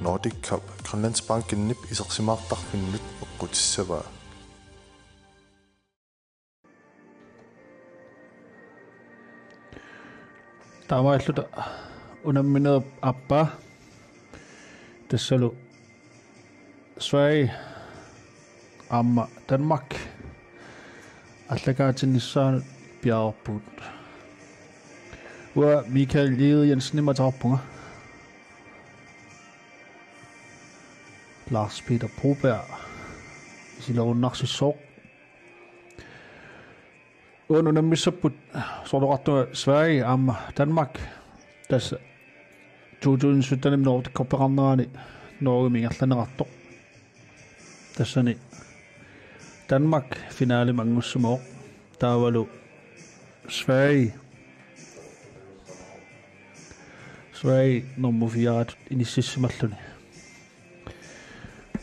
Nordic Cup Grønlandsbanken nip isarsimaartarfinnut eqqutissavaa. Taamalluta unamminerup appa tassalu Sverige amma Danmark allakaatinnissaanut piarput wa Michael Lede Jensen imatarpunga Lars Peter Broberg silarunnarsisoq unamissaput sorluqartuma Sverige amma Danmark tassa 2017 Nordic Cup-qarnerani Norge mingerlanerartoq tassani Danmark finale mangussumoq taavalu Sverige nummer 4 inississimalluni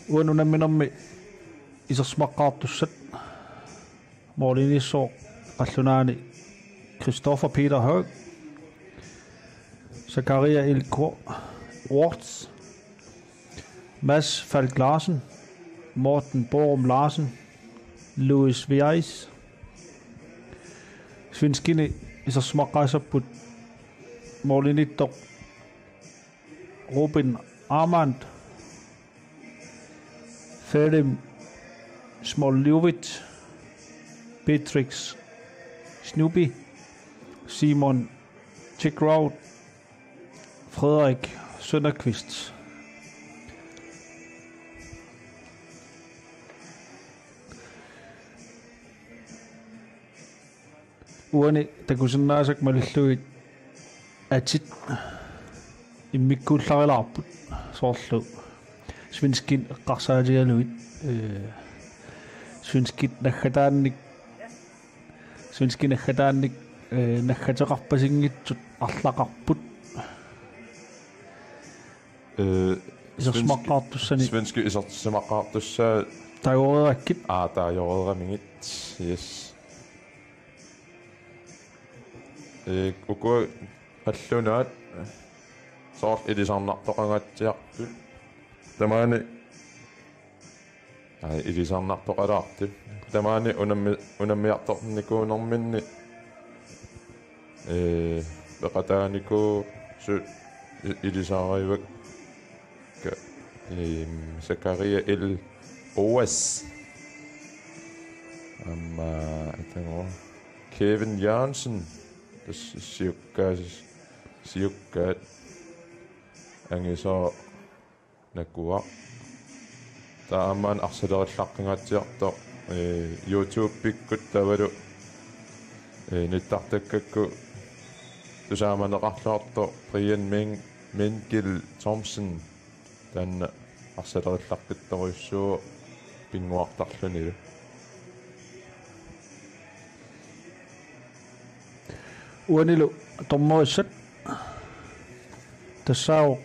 ununamminermi isersmaqqaartussat Morlinissoq qallunaani Christopher Peter Høg Zakaria Elkor Worts Mads Falk Larsen Morten Borum Larsen Louis Veis Svenskini isersmaqqaassapput Morlinittoq Robin Armand Ferim Smoljovic Beatrix Snuby Simon Chikraud Frederik Sønderqvist uani takusinnaasak malilluit atit immikkuullarilaarput soorlu Svenskin eqqarsaatialuit Svenskit naggataanik naggateqarpasiнгитсут арлақарпут isерсмаққаартуссани Svenske isерсимаққаартусsaa таажореераккит таажореерамигит yes уку паллунаат соор илисарнартоқагаатсиартут тамаани илисарнартоқалаартут тамаани унаммиарторникуунэрминни пеқатаанику су илисааривак Zakaria L. OS Kevin Jørgensen siukkaat angiso nakua taamaan arsalerillaqqingaatiarto YouTube pikkut tavalu nittartakkakku tusaamaneqarlaarto Brian Mengil Thompson tanna arsalerillaqqittoruissuu pinguartarlunilu uanilu tormoissat tassaawo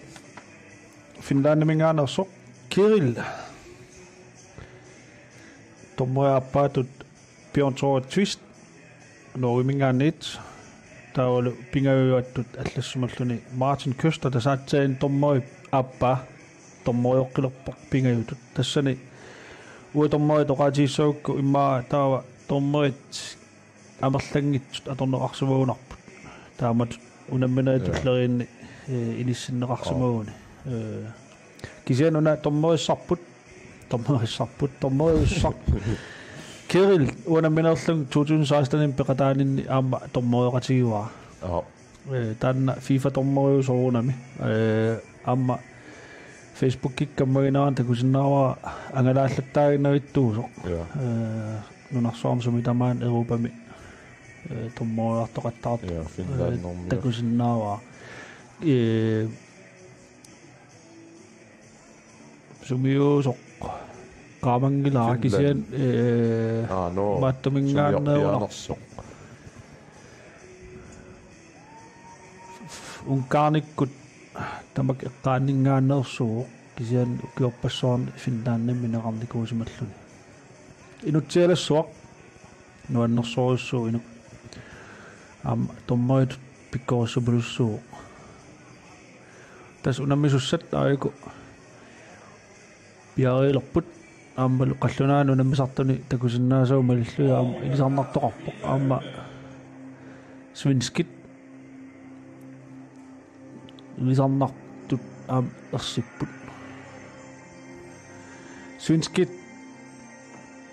Finlandimingaanерsoq Kirill tormoaappaatut Bjørn Tore Twist Norwimingaanit taavalu pingajuattut allassumalluni Martin Køster tasaatsaan tormoi appa tormojoqqilerpoq pingajutut tassani uatormoi toqaatiissaukku immaa taava tormoit amerlangitsut atorneqarsumagunarput taamat unamminaatulleriinni inissinneqarsumaguuni kisianuna tormoissarput Kirill unamminerlung 2016 peqataaninni aamma tormojoqatiguaa taanna FIFA tormojusoogunami aamma Facebook-kikkammaginaan takusinnaava angalaallattaaginnarittuusoq nunarsoornsumi tamaan Europami tormojoartoqattaartu takusinnaava sumiusoq qaamangilaa kisian maattumingaanneersoq unkaarnikkut tamak eqqaanningaanneersuuq kisian ukiorpassoorn Finlandiminneqarnikuusimalluni inutsialassuaq nuannersoorissuu inu tormoit pikkorussupulussuu tas unamisussat aiku piarilerput aammalu qallunaanu nammisartuni takusinnaasuumalilluya ilisarnartoqarpoq aamma svenskit ilisarnartut ersipput svenskit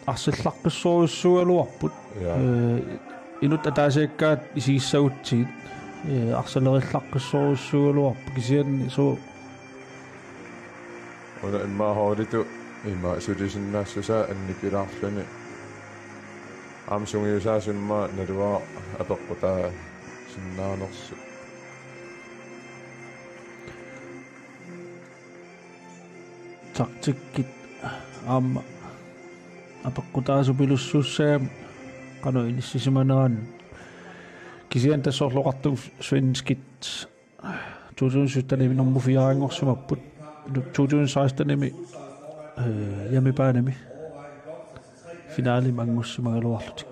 arsallarqissuurissualuarput inut ataaseekkaat isiissagutsigit arsalerillaqissuurissualuarpu kisianni suu ona imma hoolitu imma sudisinnaassusa annipilaarluni aamsungiusaasimma naluaa apeqqutaa sinnaanersu taktikkit aamma apeqqutaasupilussuussaam qanu inissimaneraan kisian tassorloqartu svenskit 2017 nummer 4 angorsumapput 2016 jamipaanami finaali mangussimaгаluarlutik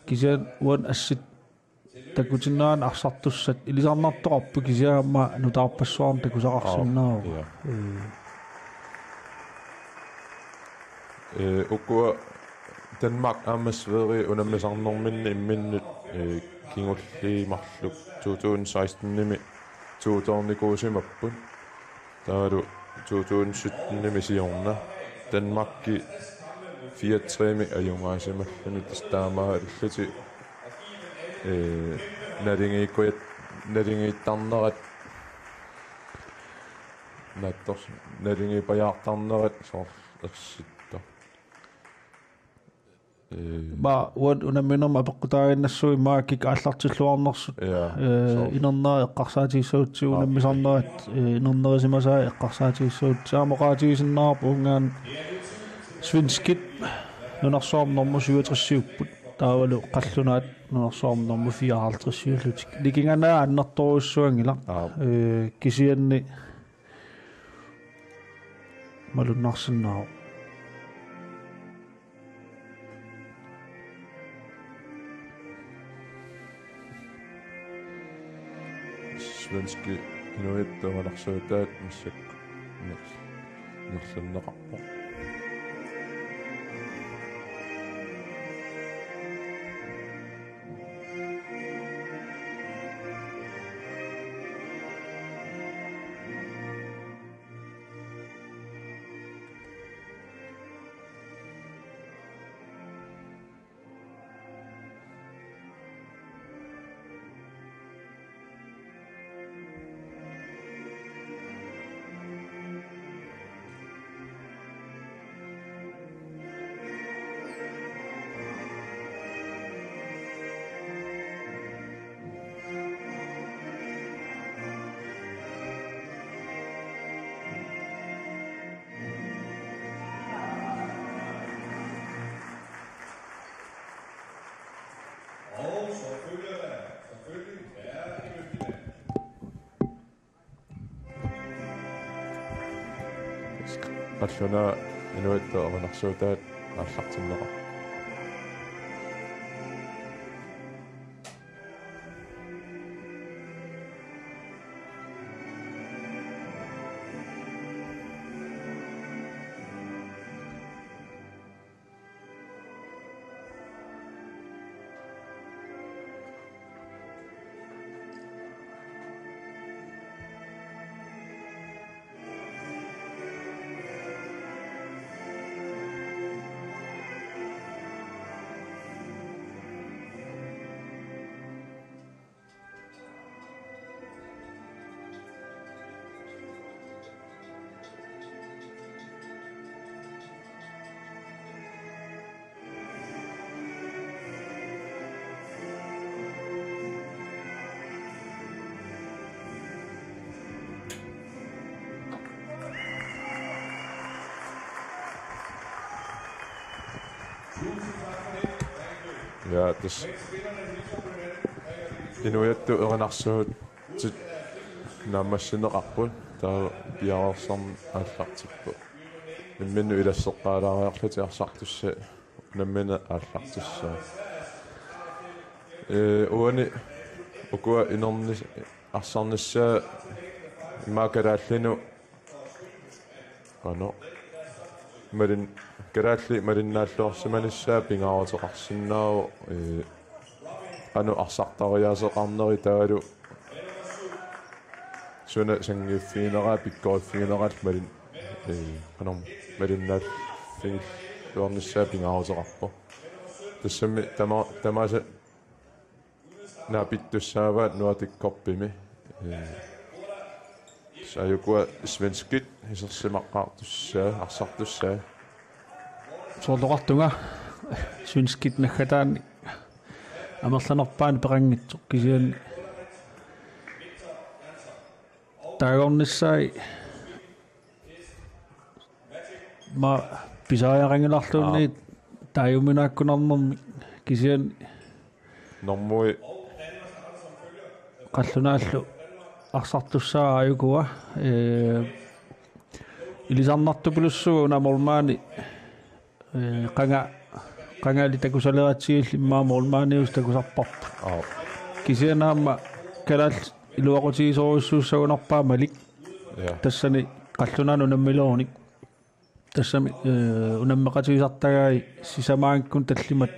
kisian uan assit takutinnaан arsartussat ilisarnartoqarpu kisiaamma nutaarpassuarn takusaqarsunnaaru ukua Danmark Sverige unammisarnorminni imminnut kingulliimarluk 2016-nimi tuutornikuusimapput taalu 2017-nimi siorna Danmarkki 4-3-mi ajungaasimalluни tistaamaa illuti nalingiittarnerat nalingipajaartarnerat soorlersitta ma uan unamminnerma apeqqutaagannassuи maakik aallartilluarnersut inerneraa eqqarsaatigissuutsi unammisarnerat inernerisimasaa eqqarsaatigissuut saamoqaatigisinnaarpu ungaan svenskit nunarsoornermu 67-siupput taavalu qallunaat nunarsoornermu 54-siullutik likinganaa annertoruissuangila kisianni malunnarsinnaaru svenski inuittuunersuutaat missak nersunneqarpo qalluna inuittuunersuutaat aallartinneqa ja tas inuittu erinarsuut tit naammassinneqarput taa piarersarn aallartippu imminnu ilasseqqaalaariarluti arsartussa nammina aallartussaa uani ukua inernis arsarnissaa imaakalааллину ano marin Kalaallit marinnaallorsimanissaa pingaartoqarsinnaaru ano arsartariaaseqarneri taalu suna sangiuffiineraa pikkoriffiinerat marin ano marinnaallfingil luornissaa pingaartoqarpo tassami tamaasa naapittussaavaat nuatikkorpimi sajukua svenskit isersimaqqaartussaa arsartussaa soortoqartunga svenskit naggataan amerlanerpaan peqangitsoq kisian taagornissai ma pisaajarangilarluunniit taajuminaakkunarnermi kisian normui qallunaallu arsartussaa ajukua ilisarnartupulussugu unamormaani qangaali takusaleratsigill immaamormaanius takusarparpu kisianaamma Kalaallit iluaqutigisoruissuussagunarpaa malik tassani qallunaan unammiloornik tassami unammeqatigisartagai sisamaankkun tallimat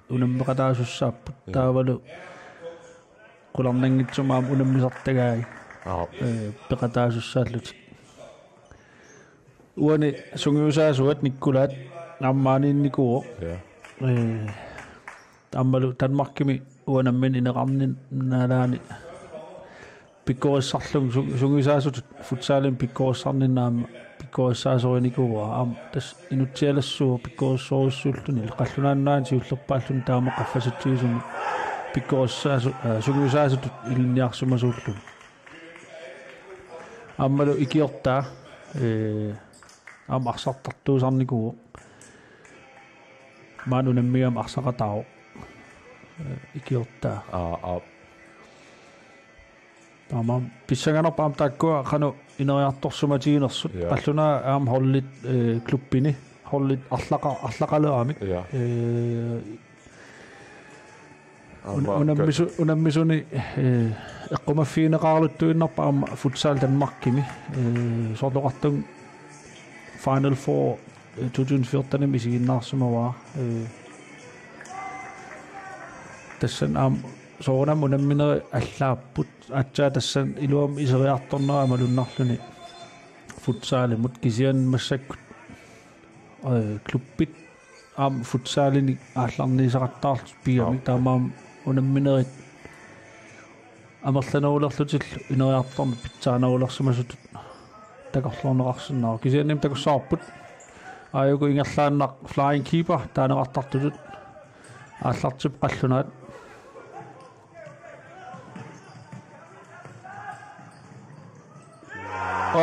unammeqataasussaapput taavalu qularnangitsumaam unammisartagai peqataasussaallut uani sungiusaasuat nikkulaat ammaaniinnikuo ammalu Danmarkimi uanammin ineqarnin naalaani pikkorissarlung sungiusaasut futsaalin pikkorissarninnaamma pikkorissaasorinikuua am tas inutsialassuu pikkorissoruissuulluni qallunaannaan siullerpaallun taama qaffasuttigisumi pikkorissaasu sungiusaasut ilniarsumasuullu ammalu ikiortaa am arsartartuusarnikuo maanunammiam arsaqatao ikiortaa tamam pissanganerpaam taakkua qanu ineriartorsumatiginersut qalluna aam hollit klubbini hollit arlaqaleramik unammisuni eqqumaffiineqaarluttuinnerpaam futsal Danmarkimi sortoqartung Final Four 2014 isiginnaarsumawa tassan aam soonam unammineri allaapput atsaa tassan iluam iseriartornera malunnarluni futsalimut kisian massakkut klubbit aam futsalini aallarniisaqattaarlut piamik taamaam unamminerit amerlanerulerlutil ineriartorni pitsaanerulersumasutut takorlorneqarsinnaaru kisianim takussaarput aayugu ingerlaannaq flying keeper taaneqartartutut aallartip qallunaat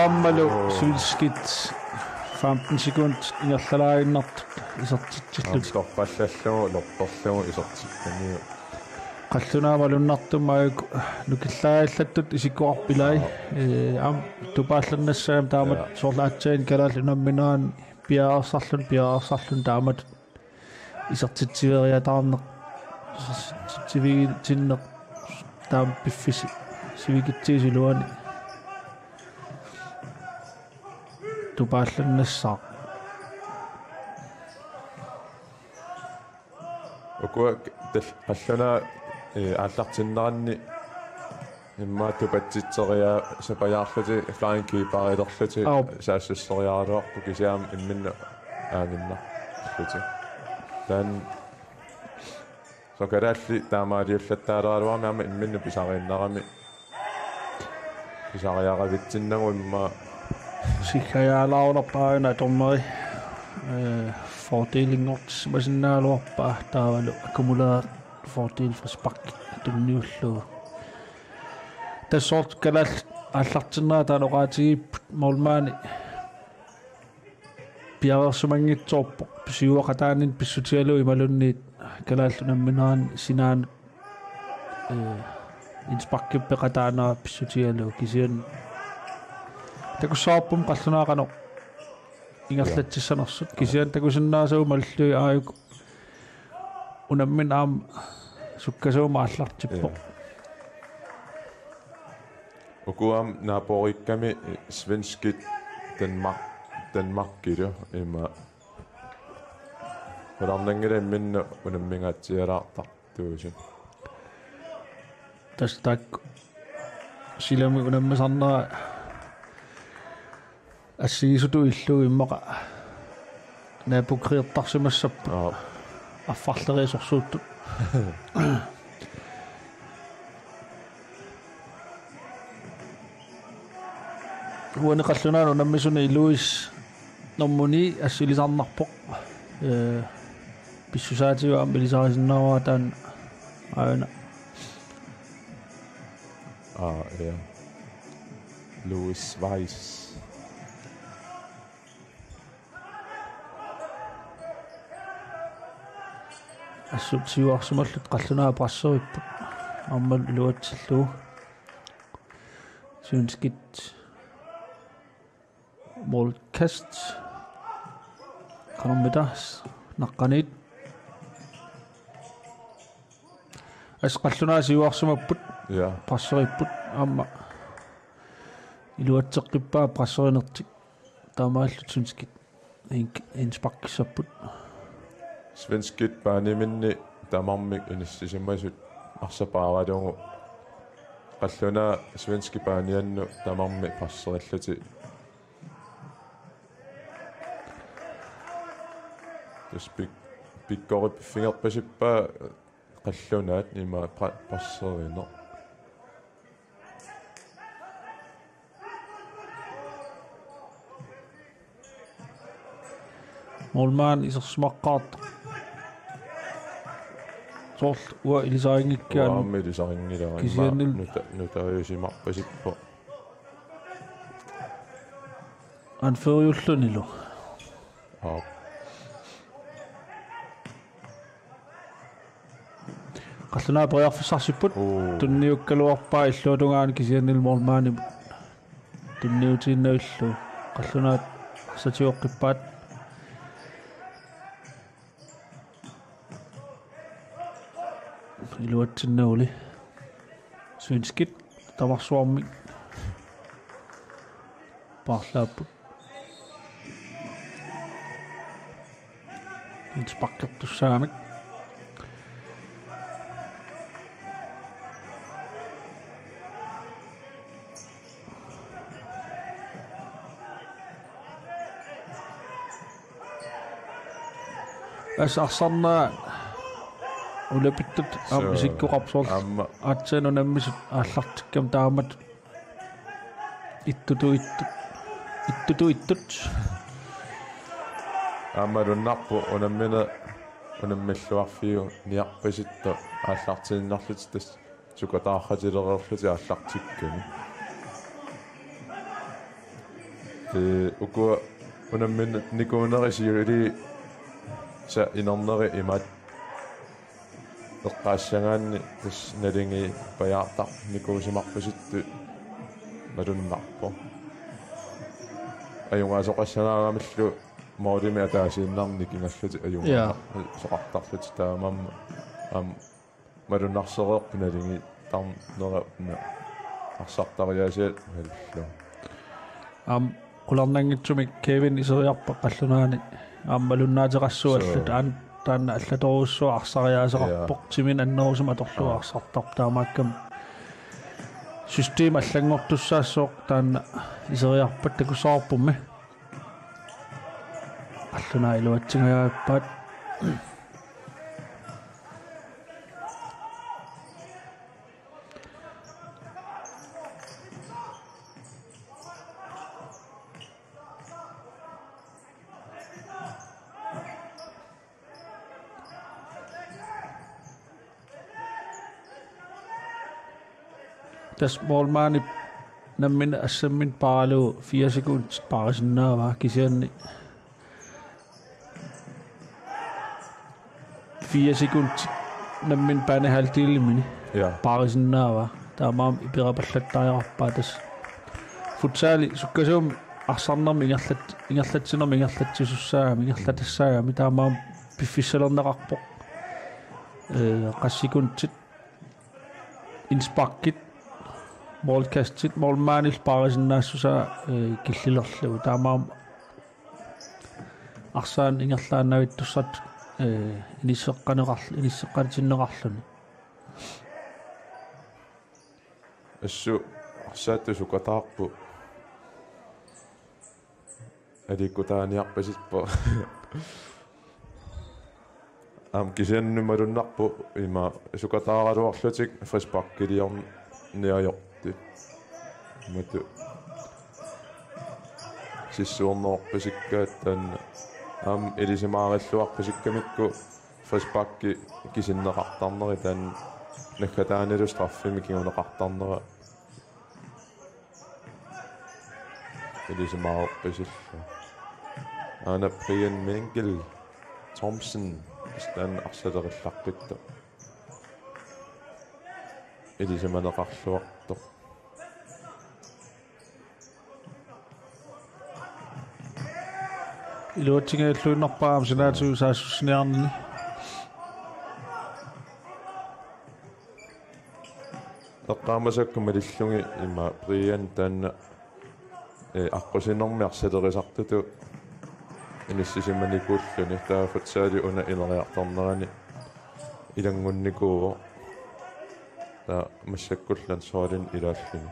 ammalu svenskit 15 sekund ingerlalaaginnartut isertitsillut torpallallugu lortorlugu isertikkani qallunaamalunnartum nukillaagillattut isikkuarpilai am tupaallanassaam taamat soorlaatsain Kalaallit unamminaan piaarsarlun taamat isertitsiveriataarneq isertitsivigitsinneq taam piffisi sivigitsiisiluani tupaallanassaa okua qalluna aallartinneranni imma tupatsitseriaa sapajaarluti flying keeper ilerluti saassisseriaaruarpu kisiaam imminna aaninnerluti tan so Kalaallit taamaaliullattaalaruarmi amma imminna pisariinnerami pisariaqavitsinnagu imma sikkajaalaarulappaagina tormeri fordelingort masinnaaluarpaa taavalu akkumulaat fordel fra spak tunniullu tassort Kalaallit aallartinneraa taaloqaatigiipput mormaani piarersumangitsoorpo pisiuaqataanin pissutialu imalunniit Kalaallit unamminaan sinaan inspakkipeqataanaa pissutialu kisian takussaarpum qallunaaqano ingerlatsissanersut kisian takusinnaasau mallui aayuk unammin aam sukkasuuma allartippo okuam naaporikkami svenskit Danmark gider imma Hvordan minne unammingatsiaraartaq tuusi. Tastak silami unammisarnera assiisutu illu immaqa naapukriertarsimassappu affarleriisorsuuttut huaniqallunaanu nammisuni Luis normuni assilisarnarpoq pissusaatiwa ammilisarisinnaruа taan aana ja Louis Weiss assutiuarsumallut qallunaa prasseripput ammal iluatsillu synskit målkast kanommitas naqqanit asqallunaa siuarsumapput ja prasseripput amma iluatseqqippaa prasserinertik taamaallut synskit inspakkissapput Svenskit paaniminni tamarmik inissisimmasut arsapaaraluungu qallunaa svenski paaniannu tamarmi passerillati pikkorip fingerpasippaa qallunaat ima passeriner molmaan isersmaqqaart soorl ua ilisariнгиккаан уаммилисарингилара кисианнил нутариусимарпасиппо анфериуллунилу qallunaa periarfissarsipput tunniukkaluarpaa illuutungaani kisiannil molmaani tunniutiinnaillu qallunaat arsatiuqqippaat iluatsinnauli svenskit tamarsuarmik parlaapput inspakkertussaamik asarnaa ulepittut ammisikkuqarsorl aatsanu nammisut aallartikkam taamat ittutu аммалуннарпу унаммилluарфиу ниарпаситта ааллартииннарлут тас сукатаархатилереерлути ааллартиккани уку унаммин никуунерисиули са инернери имат эққаассагаанни тас налинги паяартар никуусимарпаситту малуннарпо аюнгаасоқассагаарамиллу моодими атаасииннарни кингаллути аюнгаа соқартарлути таамамма малуннарсереерпу налинги тарнерапна арсартариасиат маллу qulernangitsumik Kevin iseriarpa qallunaani aammalunnaaterassуаллут таанна аллаторуссуа арсариаасеқарпоқ тимин аннерусум аторлуа арсартар таамааккам систем аллангортуссаассооқ таанна исериарпат такусаарпумми qalлунаа илуатсигааппаат tas molmaani nammin assammin paalu 4 sekund paarisinnaava kisianni 4 sekund nammin paane haltiillimini paarisinnaava taamaam ipirapallattaajarappaa tas futsaali sukkasuum арсарнэрми ингерлатсинерми ингерлатсисуссаагами ингерлатассаагами таамаам пиффиссалернеқарпоқ qassikuntsit inspakit målkastit målmaanil paarisinnaassusa killillerlu taamaam arsaan ingerlaanavittussat inisseqqatinneqarluni ассу арсаатту сукатаарпу аликкутааниарпасиппо кисианнумалуннарпу има сукатааралуарлутик фриспаккилиорниаёрти мату сиссуорнеорпасиккааттаан элисимаариллуарпасиккамикку фриспакки кисиннеқартарнери таан наккатааналу страффими кигунеқартарнера элисимаарпасилла ана Brian Mengel Thompson стан арсалерилларпитта элисиманеқарлуарто илуатсигааллуиннарпаам синаатсуу саассусниарнини эққаамасаккумалиллуги има Brian таанна аққусиннэрми арсалерисартуту иниссисиманикууллуни таафутсаали уна илериарторнерани илангунникуу та массаккуллан соолин илааллуни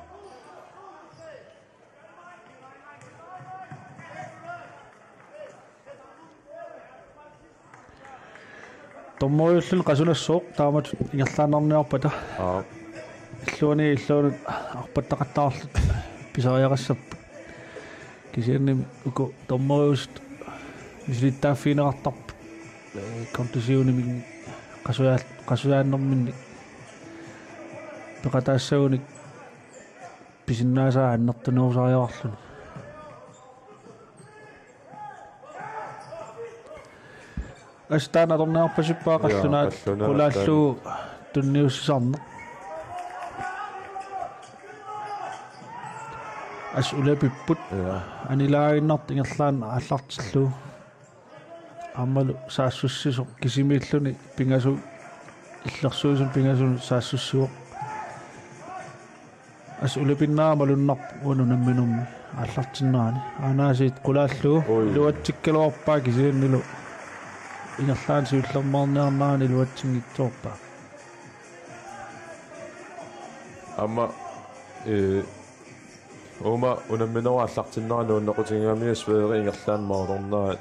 томмоюллун qasunassooq taamat ingерлаанарниарпата иллуани арпаттақаттаарлут писариақассаппут кисианним уку томмоюст мисилиттааффинеқартарпут контусиуними qasuyaannerminni пеқатаассагуник писиннаасаа аннертунерусариақарлуни астаанаторнеарпасиппаақарлунаат кулааллуу тунниуссисарне ас улапиппут анилаагиннарт ингерлаан аллартиллуу аммалу саассуссисо кисимииллуни пингасу иллерсуусун пингасун саассуссуо ас улапиннаамалуннарп унунамминумми аллартиннаани анаасиит кулааллуу луатсиккалуарпаа кисианнилу ингерлаан сиуллермаарниарнаани луатсингитсуорпаа амма ома унамминера аллартиннаралу уннеқутингамиа Sverige ингерлаан маалорнаа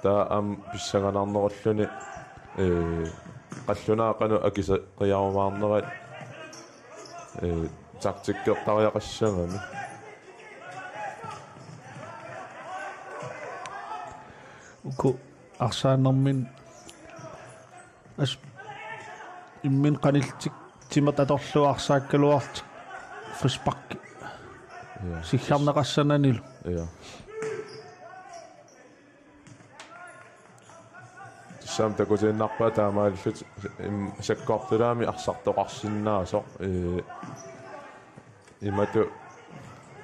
таа писсаганаарнеруллуни қаллунаақану акиса қиарумаарнерат тактиккертариақассагами уку арсааннэрмин ас иммин qaniltik тимат аторлуарсааккалуартик фриспакки сихларнеқассананилу сам такутииннарпаа таамааллут саккортулаами арсартоқарсиннаасо имату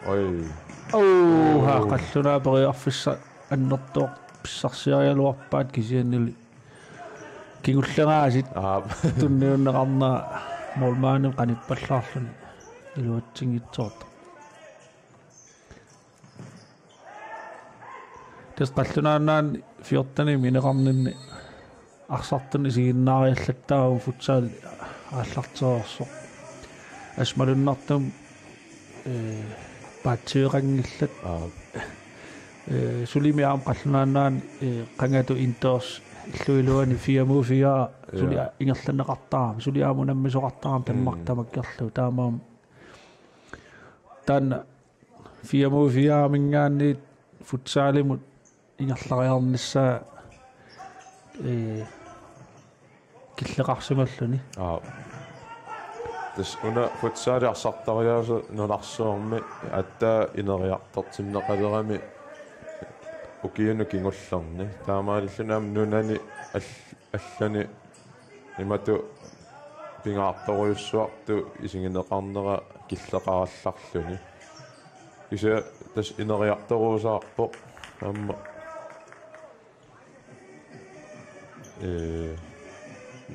ой qalлунаа периарфисса аннертоо писсарсиариалуарпаат кисианнили кигуллераасит тунниуннеқарнаа молмааним qanippallaarluni илуатсингитсоорта тэс qallunaanaan 14 минеқарнинни арсартани сигиннаариаллаттаагу футсаал ааллартерерсо асмалуннартум патсиоқангиллат сулимиаам qallunaanaan qangatu indoors иллуилуани 4-4 сули ингерланеқартарами сулиаамунаммисоқартарами Danmark тамаккерлу таамаам таан 4-4 мингаанни футсаалимут ингерлариарнissaa киллеқарсималлуни тас уна футсаали арсартариаасу нунарсуарми аттаа инериартартимнеқалерами укиуну кингуллерни таамааллунаам нунани аллани имату пингаарторуйуссуарту исигинеқарнера киллеқаралларлуни иса тас инериарторуусаарпо амма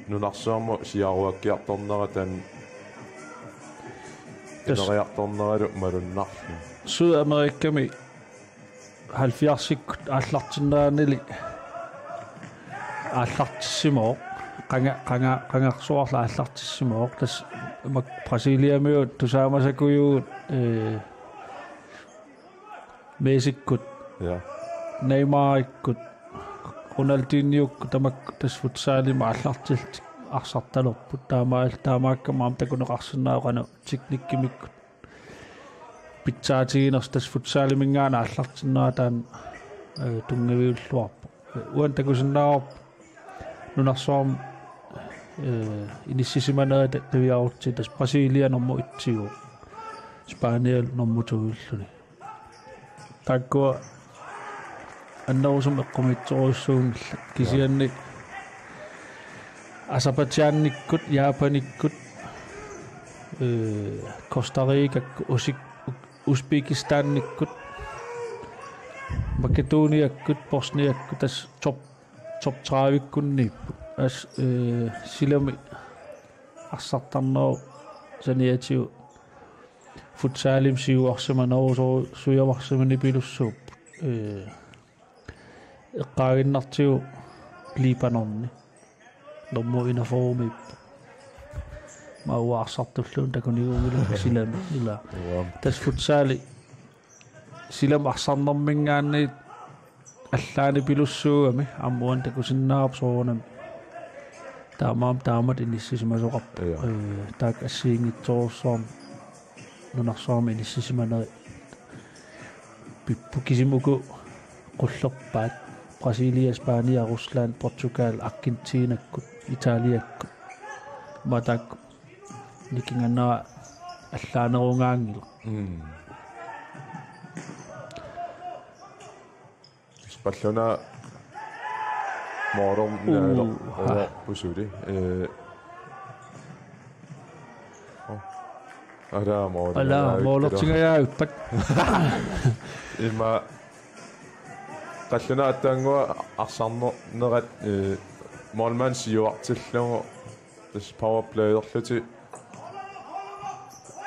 нунарсуарму сиаруаккиарторнера таан Ineriartorneratu malunnarlu. Sydamerikami 70-ikkut aallartinnaanili aallartissimoo qangarsuarla aallartissimoo tas Brasiliamiut tusaamasakuyuut Messikkut Ja. Neymarikkut Ronaldinhokkut tamak tas futsaalima aallartilt arsartalorput taamaakkamam takuneqarsinnaaqanu tiknikkimikkut pitsaatiiners tas futsaaliminngaana aallartinnaatan tungaviulluarpu uan takusinnaarp nunarsoorm inissisimanaata taviarutsi tas Brasilia normu itsigu Spaniel normu tuulluni takkua annerusum eqqumitsoruussuungilla kisiannik Azerbaijaanikkut Japanikkut Costa Ricakku Uzbekistaanikkut Makedoniakkut Bosniakkut tas top 30-kunniippu as silami arsartarnero saniatiu futsaalim siuarsimaneru suyavarsimani pilussuuppu eqqaaginnartiu Libanonni normu inaformiippu mauaarsartulluun takuniguumila silami ila tas futsaali silam arsarnermingaanni allaani pilussuugami ammuan takusinnaarp soonami taamat inissisimasuqarp taak assiingitsoorsorm nunarsorm inissisimane pippu kisimuku qullerpaat Brasilia Spania Rusland Portugal Argentinakkut Italiakkut matak nikinganna allaanerungaangila Barcelona morom nada pusuri ada morom ala molortingayaappat ima Barcelona atangua arsarnernerat målmand siuartillugu tas power play erluti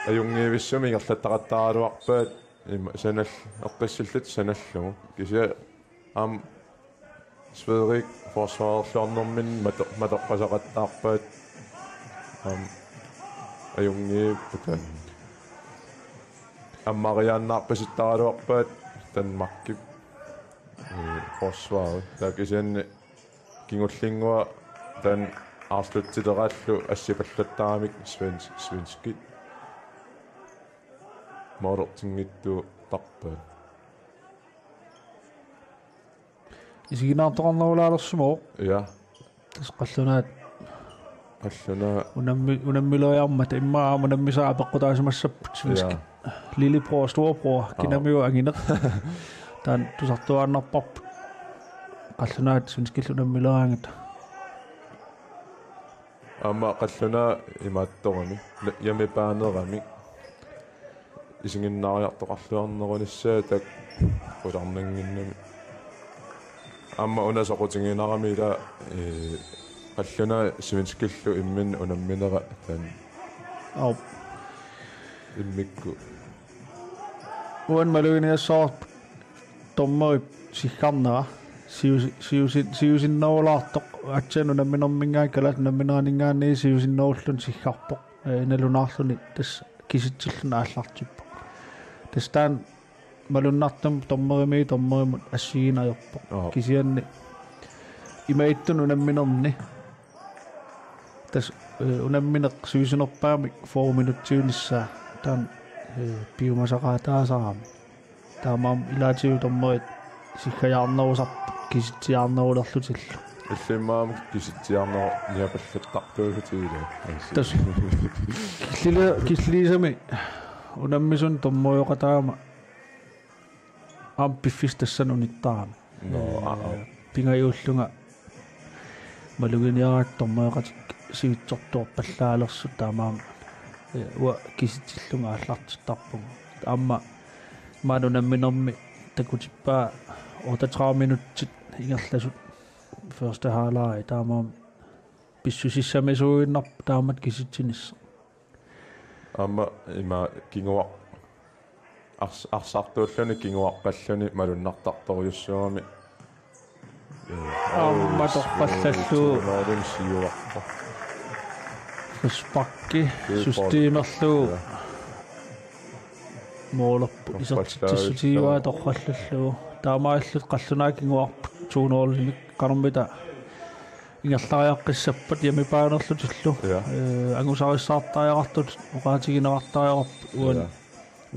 ajungiivissumi ingerlattaqattaraluarpaat ima sanall eqqissillut sanallugu kisia Sverige forsvarerlornermin mateqqasaqattaarpaat ajungiipputan ammariaannaarpasittaraluarpaat Danmarkip forsvaret taakisianni kingullingua tan aarsluttiteraallu assipallataaramik svenskit moortingittu tarpaat isiginnaartoqarnerulaalersumoo ja tas qallunaat qalluna unammiloiarmata immaa unammisaa peqqutaasimassapput svenskit lillebror storebror kinamiu angineq tan tusartuaannarparput qallunaat svenskillu unammiloaangata amma qalluna imaattorami yamipaanerami isinginnaariartoqarluarnerunissaa tak qularnanginnami amma unasoqutingiinarami ila qalluna svenskillu immin unamminera tan au immikku uan maluginiassoor tommoip siggarnera siusinneulaartoq atsen unamminermingaa kalat unammineraningaanni siusinneullu siggarpoq nalunaarluni tas kisitsilluna aallartippo tas taan malunnartum tommerimut assiginajorpoq kisianni imaittun unamminerni tas unammineq suisinerpaamik 4 minutsiunissaa taan piumasaqaataasarami taamaam ilaatiu tommerit siggajaarnerusarpu kisitsiaarnerulerlutillu illimmaam kisitsiaarner niapallattartuusutiila tas killiisami unammisun tommoyoqataama piffistassan unittaarami pingajuullunga maluginiaraat tommoyoqatik sivitsortuorpallaalersu taamaam ua kisitsillunga allartittarpunga amma maanunamminermi takutippaa 38 minutsit ingerlasut første halvleg taamaam pissusissamisuuinnarp taamat kisitsinissa Amma ima kinguaq arsartuulluni kinguaqqalluni malunnartartoriussuami. Amma torqallallu Nordic siuarpa. Frispakki systeemerlu moolappu isertissutiivaa torqallallu taamaallut qallunaak kinguarpu tuunoorlimik qarmita ingerlariaqqissappat yamipaanerlutullu angusarissaattaajaqartut oqaatigineqartaajaqarpu uan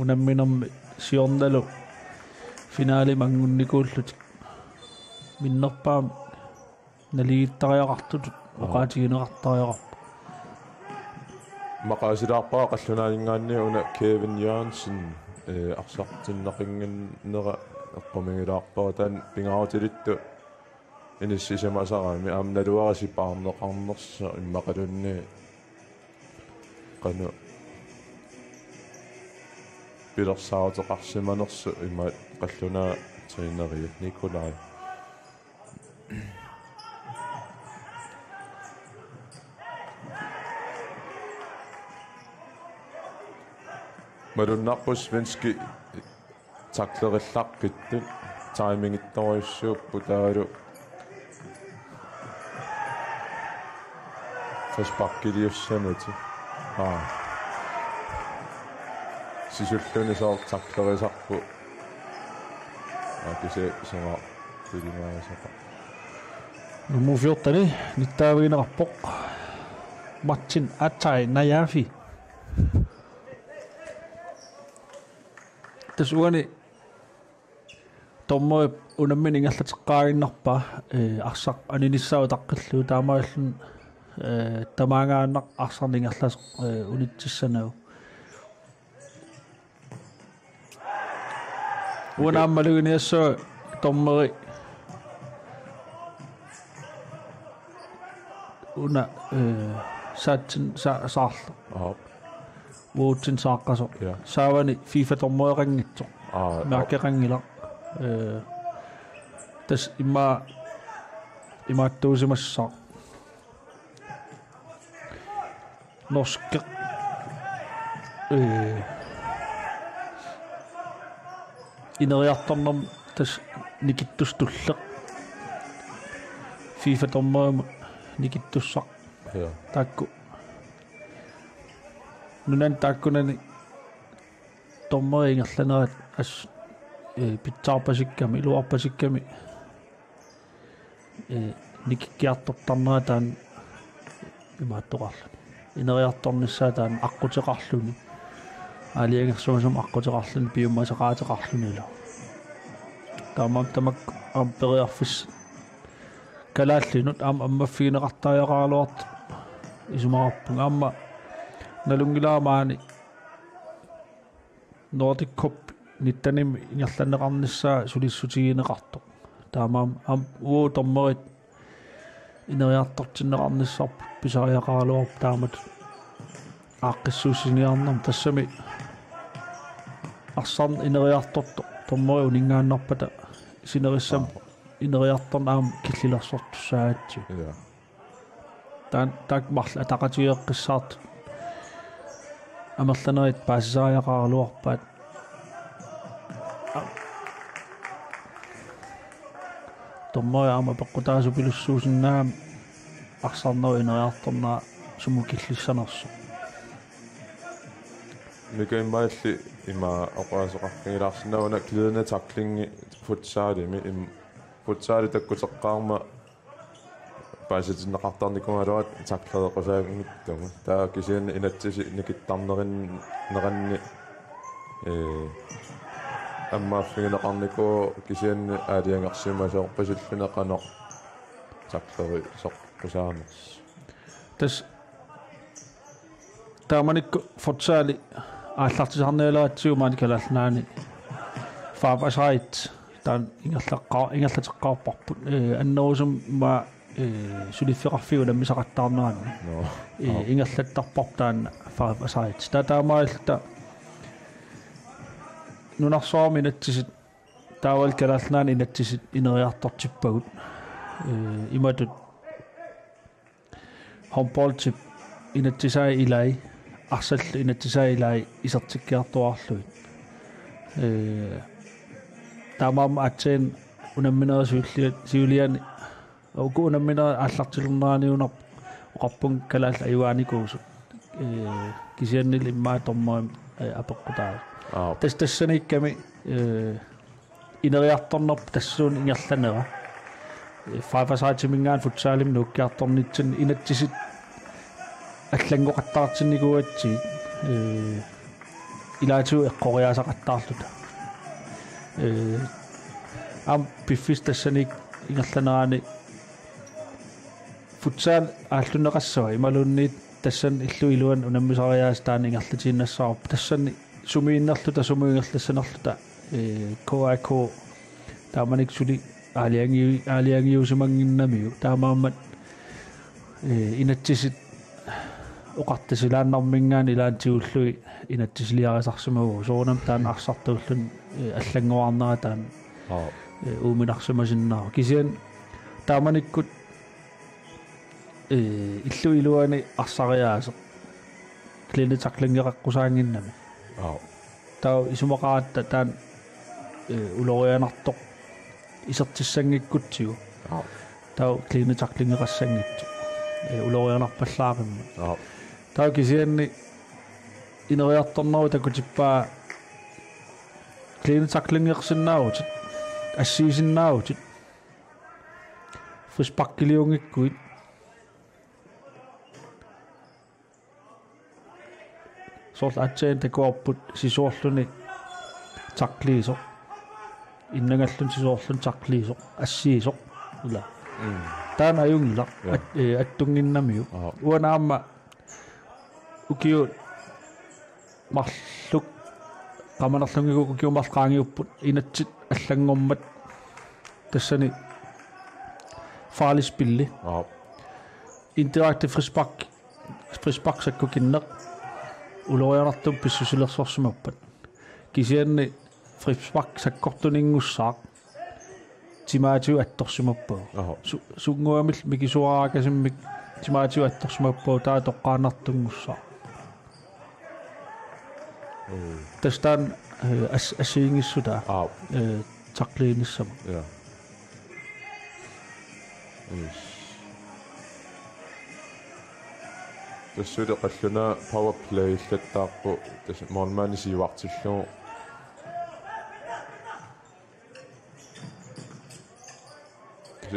unamminermi siornalu finaali mangunnikuullut minnerpaam naliittariaqartut oqaatigineqartaajaqarpu maqaasilaarpaa qallunaalinngaanni una Kevin Jansen arsartinneqinngannera eqqumingilаарpaa taan pingarutilittu inissisamasarami aamnaluarisipaarneqarnersa immaqalunni qanu pilersaaruteqarsimanersu imma qallunaa treeneri Nikolai malunnarpus svenski taklerillaqqittut timingittoriussuuppu taalu Frispakkiussamaati sisulluni soor taklerisarpu akise songa tilimaasapa nummer 14 nittaavigineqarpoq matchin atai nayafi tasuani tommo unammin ingallateqqaaginnarpa arsaq aninissaau taqqillu taamaallun tamaangaannaq arsarningerlas unitsissanau unaammaluginiassua tommeri una saatsin saarlu vuutsin saaqqaso saavani FIFA tommoeqangitso naakkeqangila tas imaattuusimassa norske ineriartornerm tas nikittustulle FIFA tommoema nikittussaq taakku nunan taakkunani tommeri ingerlanerat as pitsaarpasikkami iluarpasikkami nikikkiartortarnera taan imaattoqarluni ineriartornissaa taan aqqutеqarluni aaliangersumasum aqqutеqarluni piummasaqaateqarlunila tamak amperiarfis kalaallinut ammaffigineqartaajaqaaluart isumarappunga amma nalungilaamaani Nordic Cup nittanim ingerlaneqarnissaa sulissutigineqartoq taamaam uu tommerit ineriartortinneqarnissarpu pisariaqaaluarp taamat aaqqissuusiniarnerm tassami arsarn ineriartorto tommeri uningaannarpata sinerissam ineriartorn aam killilersortussaatsi taak marla taqatigeqqissaart amerlanerit paasisariaqaaluarpaat tommeri aama peqqutaasupilussuusinnaam arsarneru ineriartornaa sumukillissanersu Mikaimmalli ima oqasoqartingilaarsinnauna glidende tacklingi futsaalimi futsaali takkuteqqaarma paasitinneqartarnikumaluat takklerequsaagimittugu taa kisianna inatsisi nikittarnerin neranni аммааффигинеқарнику кисианни аалиангерсимасоорпасуллунеқанеқ тақлери соққусаамерс тас тааманикку футсаали ааллартисарниалератсиумаани калаалнаани фаапасаит таан ингерлатеққарпарпут аннерусум ма сулиффеқарфиу наммисақаттаарнерани ингерлаттарпарп таанна фаапасаит таамаалта нунарсуарми натсисит таавал калаалнаани натсисит инериартортиппагут иматут хомполтип инатсисаа илай arsall inatisailai isartikkiartuarluit taamaama atsen unamminera siuliani uku unamminera allartilunnaaniunaq oqarpun kalaalla ayuaanikuusu kisiannil immaa tormaam apeqqutaa tassaniikkami ineriartornerp tassuun ingerlanera faafasaatimingaan futsaalim nuukkiartornitsin inattisit аллангоқаттаартинникуатси илаатиу эққориаасақаттаарлута ам пиффис тассаник ингерланерани футсаал ааллунеқассава ималуунниит тассан иллу илуан унаммисариаас таани ингерлатииннассаарп тассани сумииннерлута сумуингерлассанерлута КНР тааманик сули аалиангиусимангиннамиу таамааммат инатсисит oqartasilaannarmingaan ilaantiullugi inatsisiliarisarsimaguu soonam taan arsartuullun аллангуарнера таан uuminarsimasinnaaru kisian taamanikkut illu iluani arsariaaseq klinitaklingeqaqqusaanginnami taa isumaqaatta taan ulorianartoq isertissanngikkutsigu taa klinitaklingeqassangitsu ulorianarpallaaqimma taa kisianni ineriartorneru takutippaa klinitaklingeqsinnaarutit ассиисиннааутит фриспаккилиунгиккуит сорл атсаан такуарпут сисоорлуни таклиисо иннагаллун сисоорлун таклиисо ассиисо ула таана аюнгила аттунгиннамиу уанаама укиу марлук qamanarsungiguku kiumarqaangiupput inatsit allangormat tassani farlispilli interactive frispark sakkukinneq ulorianartum pissusilersorsimappat kisianni frispark sakkortuninngussaaq timaatiu attorsimappaa sunguamil mikisuaraakasimmik timaatiu attorsimappaa taa toqqaanartungussaaq tastaan asiingissuta taqliinissama ja тассули қаллуна power play иллаттаарпу тас мормаани сиуартиллуу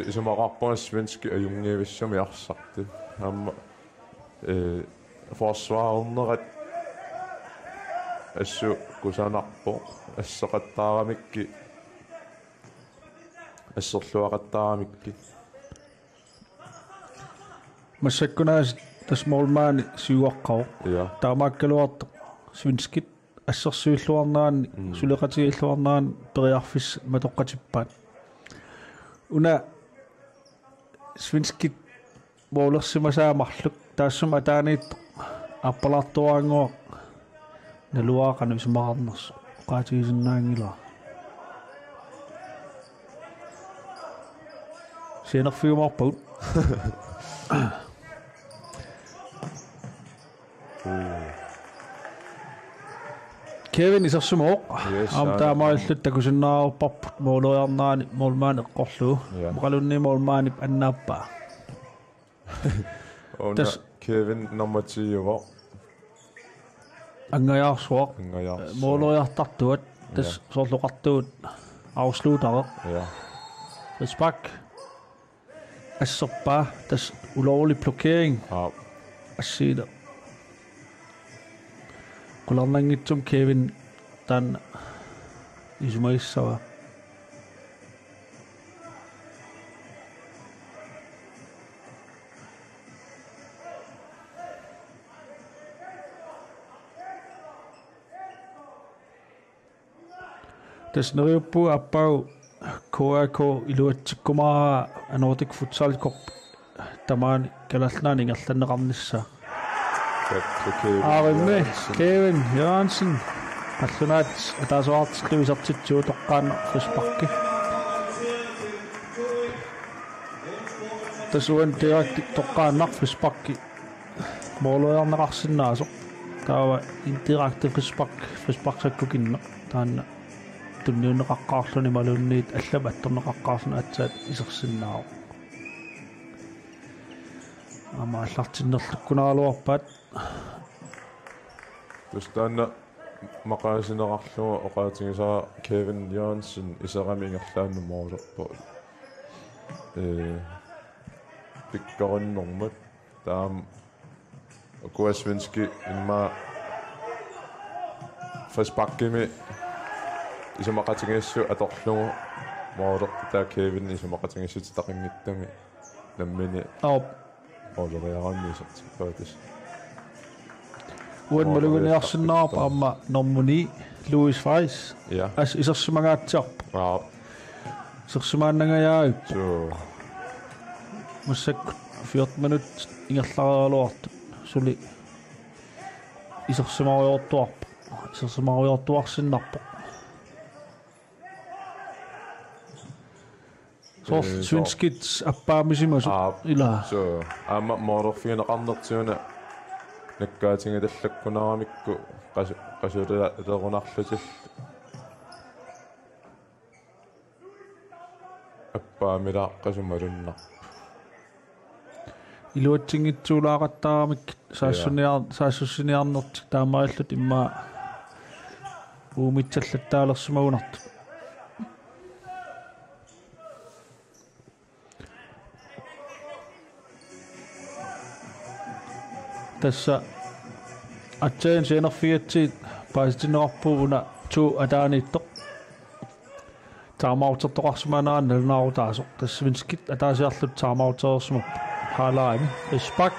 исумақарпуна свенски аюнгиависсами арсарти аама forsvaarnerат ассу кусанарпо ассеқаттаарамикки ассерлуақаттаарамикки массаккунаас тасмолмаани сиуаққао таамааккалуарта свинскит ассерсуиллуарнаани сулеқатигиллуарнаани периарфис матоққатиппаат уна свинскит боолерсимасаамарлук таассума атааниит аппалаартуаангуа налуаақана висмаарнерс qaatigisinnaangila сенерфиумарпагут Kevin исерсумоо амтаамааллут такусиннаарпарпут моолориарнаани моолмаани эққорлуу мақалунни моолмаанип аннааппаа тас Kevin number 10 ангаяарсуақ моолориартартуат тас соорлоқартуут авслуутареq фриспак ассерпаа тас улоорли блокering ассиила qulernangitsum Kevin tan ismaissava tasneriuppu appau KNR iluatsikkumaa Nordic futsal corp tamaani kalalnaani ngerlanneqarnissa Arme Kevin Jørgensen Allunaat ataasuartilluisartitsuu toqqaanna frisparki tasuan direkt toqqaanna frisparki moolojarneqarsinnaaso taava indirekte frisparksakkukinna taanna tunniuneqaqqaarluni malunniit allamattorneqaqqaarluna atsaat isersinnaaro ama allartinnerlukkunaaluarpaat tustaanna maqaasineqarluga oqaatigisaa Kevin Johnson iseramiingerlaannu moolerpo pikkorunnermut taam kuasvenski imma frisparkimi isumaqatigissu atorlugu moolerpo taa Kevin isumaqatigissuti taqingittami nammini oleriarammiisert paatis uan maluguniarsinnaarpa amma normuni Louis Weiss ja as isersimagaatiarp isersimaannagayaag so mussak 14 minut ingerlarialuartu suli isersimariortuarsinarpo så svenskits appaamisimasu ila so amma moolerfiineqarnertiuna nakkaatigitallakkunaramikku qasulerunarlutil appaamila qasumalunnar iluatsinngitsuulaaqattaaramik saassuniarnertik taamaaillut imma uumitsallattaalersimagunartu tässä atsain seenerfiatsiit paasitinnerarpuuna tu ataaniitto taamautertoqarsimaanaannalunaaruutaaso tässä svenskit ataasiarlut taamauterersima haalaami ispak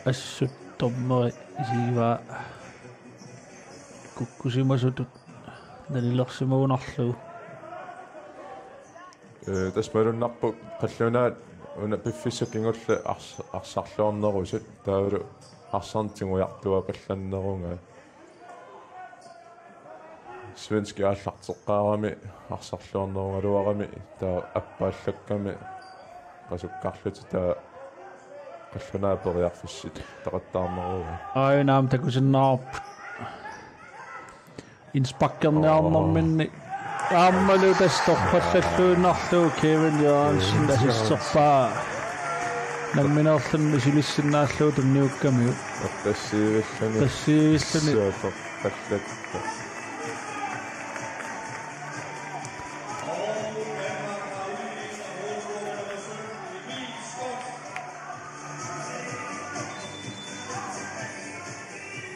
assuttormeri isiivaa kukkusimasutut nalilersimagunarlugu tasmalunarpu qallunaat una piffissakingullu arsarluornerusut taulu arsarntingujartua qallannerunga svenski аллартеққарами арсарлуорнеругалуарами таа аппааллакками qasukkarluti taa qalлунаа периарфиссит тақаттаарнеруга аинаам такусиннаарп инспаккерниарнэрминни ааммалу тасторфаллаллуиннарлуу Kevin Johnson тассерпаа намминерлэрми силиссиннааллуу тунниуккамиу тассиивиллани паллакка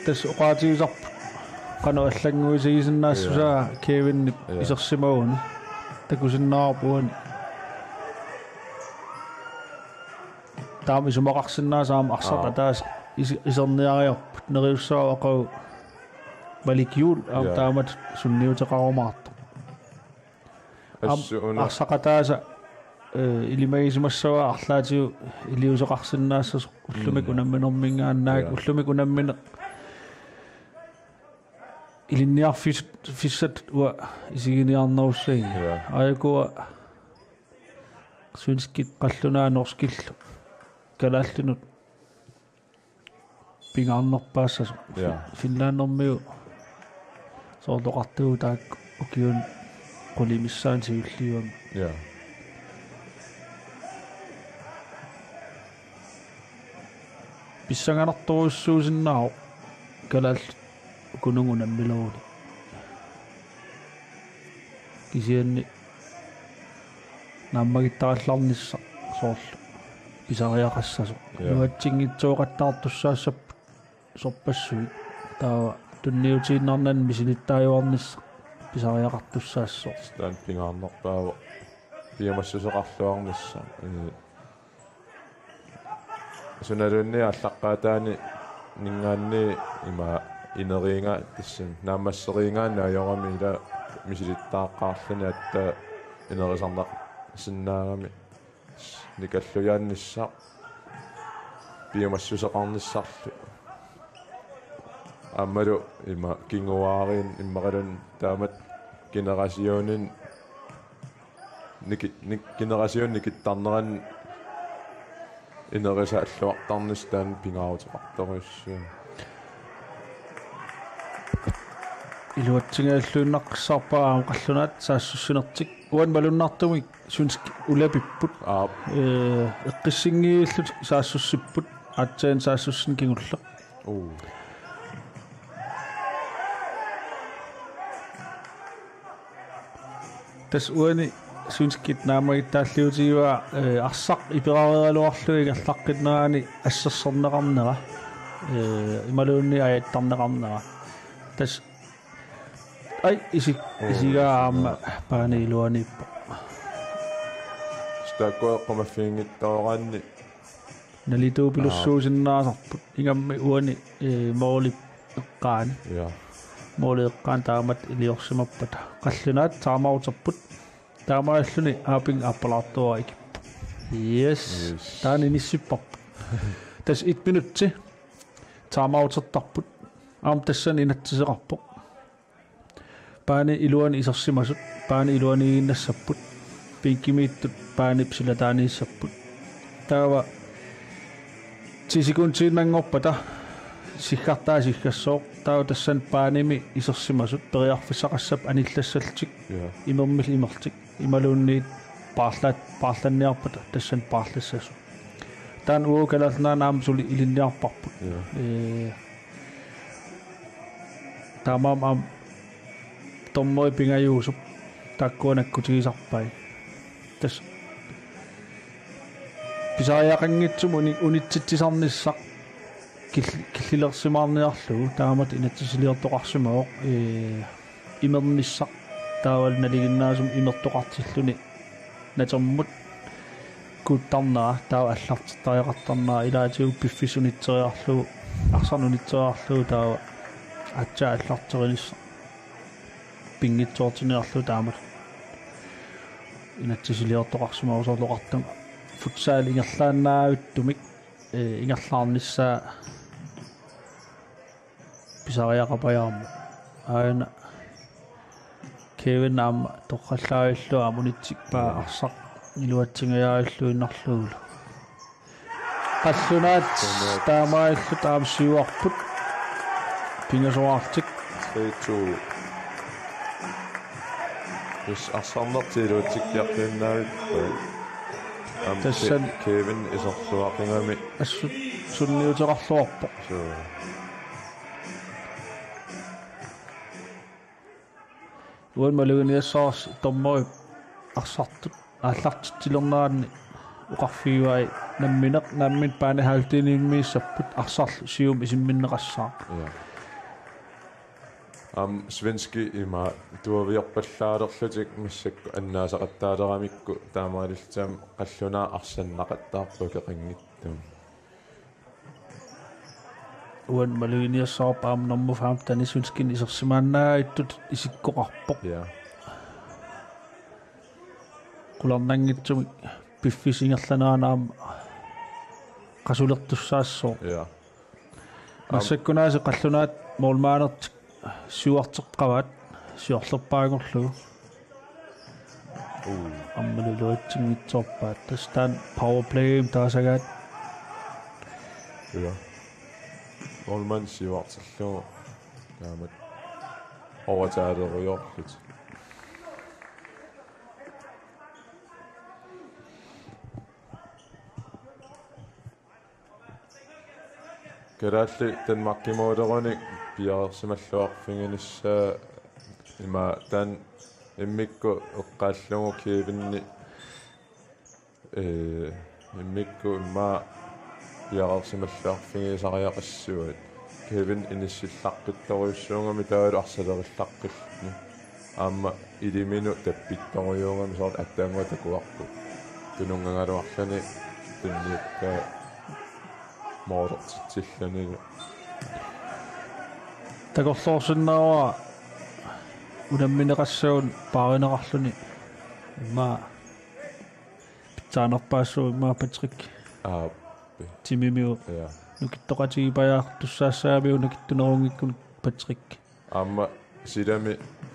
тас оqaatigisarp qanu аллангуисигисиннаассусаа Kevin исерсимагуни такусиннаарпуани таами сумақарсиннаасаама арсарта таас исерниариарпут нериуссаа оқау валикиул аам таамат сунниутеқарумаарто арсақатааса илимагисимассава арлаатиу илиусеқарсиннаассас уллумик унамминэрмингааннаак уллумик унаммине илинниарфиссат уа исигиниарнеруссаги аякуа сунскит қаллунаа норскиллу калааллунут пингаарнерпаассасу финлааннэрмиу соорлоқартуу таак укиун qulимиссаан сиуллиуам писсанганарторуссуусиннаа калаал kunungunammiluuni kisianni nammagittarallarnissa soorlu pisariaqassasu nuatsingitsuoqattaartussaassap sorpassuit taava tunniutiinnarnan misilittaajuarnissa pisariaqartussaasso staan pingaarnerpaava piamassuseqarluarnissa sunalunni allaqqaataani ningaanni ima ineringa tissan naamasseringaanna ajorami ila misilittaaqqaarluni atta inerisarnaq sinnaagami nikallujaannissa piamassuseqarnissarlu аммалу има кингуаарин иммакалун таамат генерасионин nik generation nikittarneran inerisa alluartarnis taan pingaruteqartoris iluatsingaallunnaqqissarpaa qallunaat saassussunertik uan malunnartumik sunsk ulapipput eqqissingiillut saassussipput aatsaan saassussin kingulleq tas uani sunskit naamagitaalluutiwa arsaq iperarialuarluig allaqqitteraani assерсэрнеқарнера ималуунни аятарнеқарнера tas ai isigaama paani iluanippo staqoeqqumaffiingittaoraanni nalituupilussuusinnaasarput ingammi uani mooli eqqaani mooli eqqaan taamat iliorsimappata qallunaat taamauterput taamaalluni aaping appalaartua ikippu yes taani nissipparput tas 1 minutti taamautertarput aam tassan inatsiseqarpo paani iluani isersimasut paani iluaniinnassaput pinkimiittut paani psilataaniissapput taava 10 sekuntiin mangorpata siggartaa siggassooq taava tassan paanimi isersimasut periarfissaqassap anillassaltik imermil imertik imaluunniit paarlanniarpata tassan paarlassasut taan uukalalnaanaam suli ilinniarparput taamaam am tommoi pingajuusup takkuanakkutigisarpai tas pisariaqanngitsum unitsitsisarnissaq killilersimaarniarlugu taamat inatsisiliortoqarsimooq imernissaq taawal naliginnaasum imertoqartilluni natermut kuuttarnera taawa allartitariaqartarnera ilaatigu piffisunitseriarlugu arsarnunitseriarlugu taawa atsa allarterinissa pingitsoortiniarlu taamat inatsisiliortoqarsimausorloqartum futsal ingerlaannaavittumik ingerlaarnissaa pisariaqapajaarmu aana Kevin am toqallaavillua amunitsikpaa arsaq iluatsingajaarulluinnarluulu qallunaat taamaillu taamsiuarput pingasoartik 3-2 Hvis arsarnertiluutikkiarlinnaavit tassan Kevin isorluaqingami assut sunniuteqarluarpo uan maluguniassaars tommoi arsartut aallartittilernaanni uqarfiuai nammin paane haltiniimmiissapput arsarlu sium isimminneqassaa svenski ima tuaviorpallaalerlutik missakku annaasaqattaateramikku taamaaliltaam qallunaa arsannaqattaarpuke qinngittum uan maluguniassaarpaam normufaam tani svenskin isersimaannaagittut isikkoqarpoq qularnangitsumik piffisingerlanaanaam qasulertussaassoo massakkunaasi qallunaat moolmaanertik siuarteqqavat siorlerpaagorlugu ammaluluatsinngitsoorpaat tastaan power playim taasagaat Olman siuarterlugu taamat overtaaderiorlut Kalaallit Danmarkimuuterunik piarsimalluarfinginissa ima tan immikku eqqaallugu Kevinni immikku imma piarsimalluarfingisariaqassuut Kevin inissillaqqittoruissuungami taalu arsalerillaqqillni aamma iliminu tappittorujuungami soort attaanguatakuarpu tunungangaluarlani tunniukka moorortitsillanilu tagorloorsinnaawaa unammineqassuun paarineqarluni imma pitsaanerpaassuu imma Patrick timimiu nukittoqatigipajaartussaassaamiu nukittunerungikkun Patrick aamma silami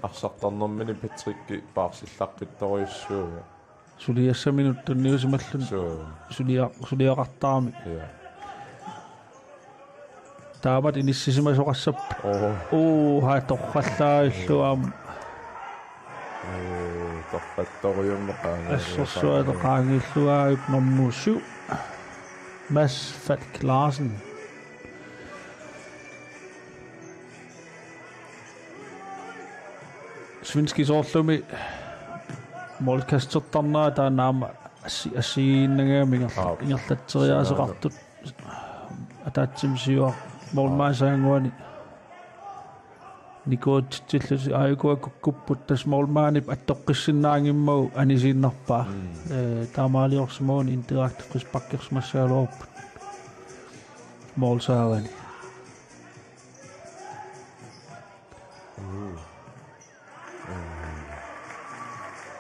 arsartarnermini Patrick paarsillaqqittoruissuuga Suliassa minuutti niusimallun. Suliaqartaami. Ja. Taamat inissisimasuqassap. Haa torqallaailluam. Torqattoriummeqaanga. Assorsuateqaangilluaayup normuu 7. Mads Falk Larsen. Svenski soorlumi molkastertarnaa taanaama assigiinnaгаамига ингерлатсериаасеқартут атаатсимсиуа молмаасаангуани никоотиллуси ааюкуаккуппут тас молмаанип аттоққиссиннаангиммагу анисииннарпаа таамаалиорсимоон интерактивқис паккерсмассаалуарпут молсаагани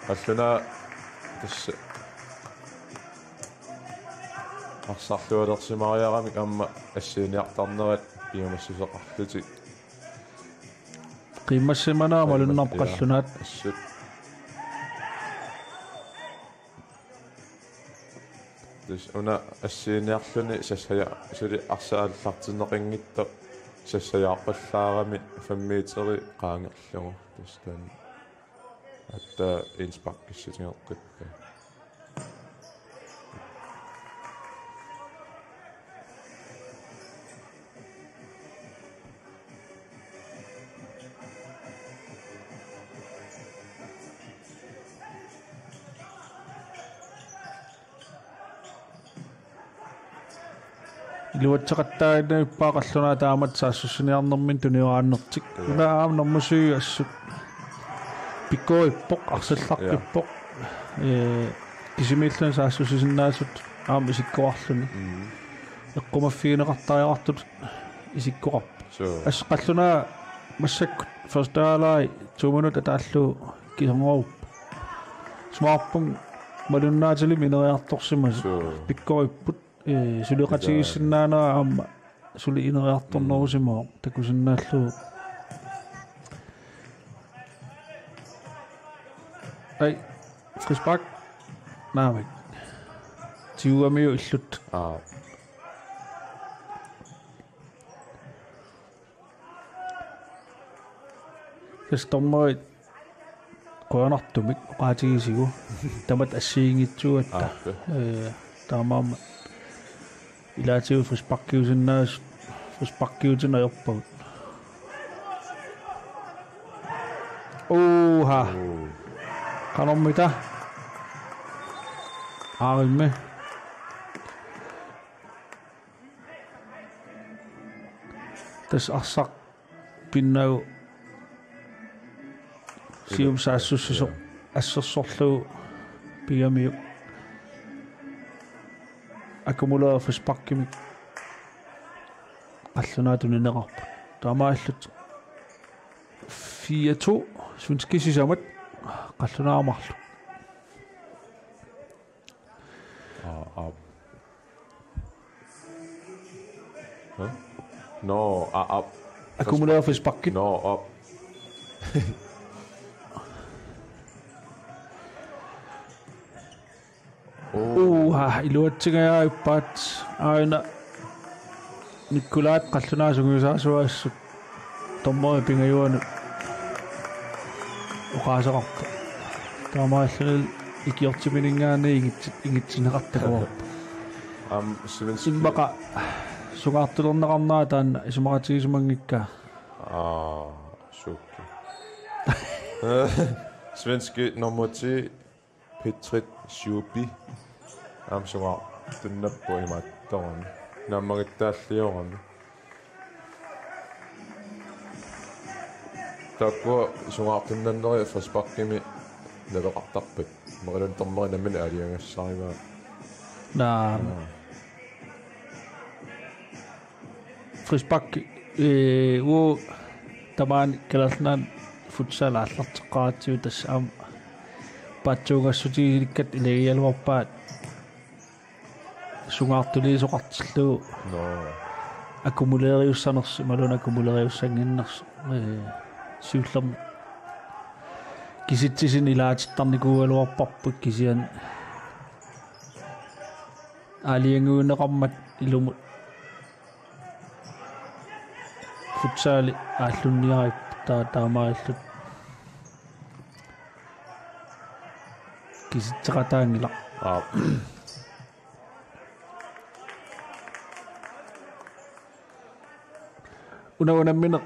Alluna tässä арсарлуалерсимариарамик амма ассииниартарнерат пиумассусеқарлути қиммассиманаа малуннарпақаллунаат ассут тэс уна ассииниарлуни сассая сули арсааллартиннеқингитта сассаяарпаллаарами 5 метри qaangерлугу тастан атта инспаккисситингеққиппа илуатсеқаттаагна иппаақаллунаа таамат саассуссиниарнэрмин туниорааннертик унаам нормусуи ассут пиккоиппоқ арсалларпиппоқ кисимиллун саассуссисиннаасут аама исиккоарлуни эққумаффигинеқартариартут исиккоқарп ассеқаллунаа массаккут ферстаалай 2 минута тааллу кисонгоруп смаарпун малуннаатили минериарторсимас пиккоиппут сулеқатигиссиннаанаа аама сули инериарторнерусимоо такусиннааллу ай фрисбак наамик тиуамиу иллут кстоммой коонартумик qaатигисигу тамат ассиингитсуатта таамаама илаатиу фрисбаккиусиннаас фрисбаккиутинерпагут ха канормита ааримме тас арсақ пиннау сиум саассуссусо ассерсорлуу пиамиу аккумулера фрисбаккимик аллунаатунинеқарпут таамааллут 4-2 свинскисисамат қаллунаамарлу no аккумулера фрисбаккит no op илуатсигааа иппаат аина никкулаат қаллунаасугуусаасуаассут томмоо пингаюану оқаасеқарта таамааллунил икиортиминингаани ингитсинеқартакава симмақа сугаартулернеқарнаа таана исумақатигисумангикка сукки svenske nummer 10 Petrit Sjubi амсуга туннаппу имаатторни наммагиттааллиорами такко сугаартуннаннери фаспаркими налеқартарпат мерилун тормери наммина алиангассариваа фрисбак уу тамаан каласнан футсал ааллартеққаратсиу тасса ам патсуугассутигиликкат илагиалуарпаат сугаартулиисоқартиллуу аккумулериуссанерси малун аккумулериуссангиннерс сиуллерми Kisittisin ilaatittarnikuualuarparput kisian alianguuneqarmat ilumut futsaali ааллунниарip таамааллут киситсеқатаангила унаминеқ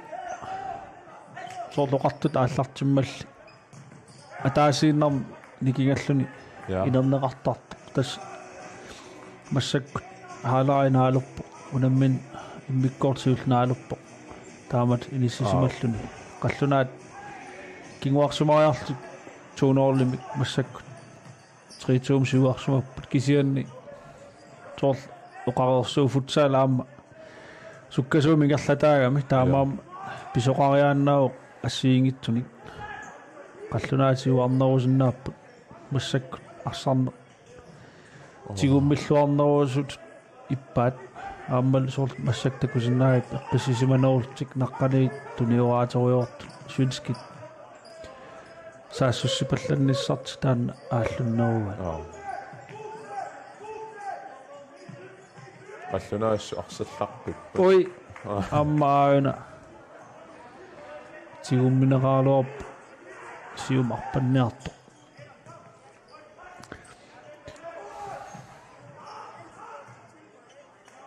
соорлоқартут ааллартиммалли атаасииннарм никингаллуни инернеқартартоқ тас массаккут хааларинаалерпо унаммин иммиккоортиулнаалерпо таамат иниссисималлуни қаллунаат кингуарсумариарлу тууноорлими массаккут 3-7-7 кисианни тоол оқареерсуу футсаалаама суккасууми герлатаагами таамаама писоқариааннао ассиингитсуник қаллунаатиуарнерусиннааппут массаккут арсарне тигуммиллуарнерусут иппаат ааммал сорт массактакусиннаап эққиссисиманерултик наққани туниорааториорту свинскит саассуссипалланниссарт таанна ааллуннеруга қаллунаассу арсалларпип ой аммаана тигумминераалуарп сиумарпанниарто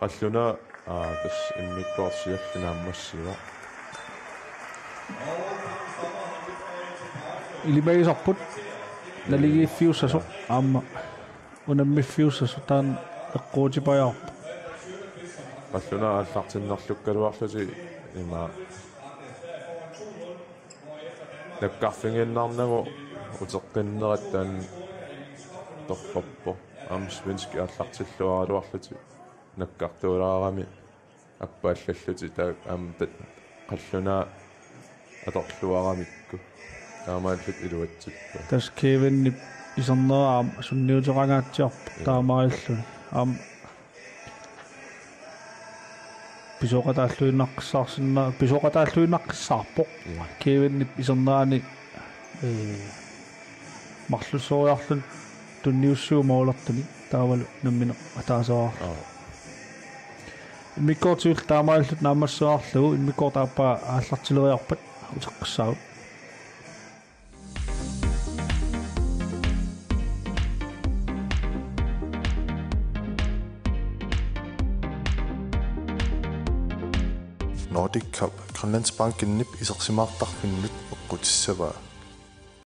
қаллуна тас иммиккоорсиаллунааммассива илимагисарпут налигииффиуссасо аама унаммиффиуссасо таан эққуутипаярпу қаллуна ааллартиннерлуккалуарлути има наккарфингиннарнагу утеққиннераттаан торфаппо амсвински ааллартиллуаралуарлути наккартуулаарами аппааллаллути таа аампат қаллуна аторлуарамикку таамааллут илуатсиппа тас кевенни исернераам сунниутерангаатсиарпу таамааллуни аам писоқатааллуиннаққиссаарсиннаа писоқатааллуиннаққиссаарпоқ кевенни исернераани марлуссориарлун тунниуссуумаулертуни таавалу наммина атаасаа иммиккоортиул таамааллут наамассаарлугу иммиккоортааппаа ааллартилериарпат утеққиссаагу Nordic Cup Grønlandsbanken nip isersimaartarfinnut eqqutissavaa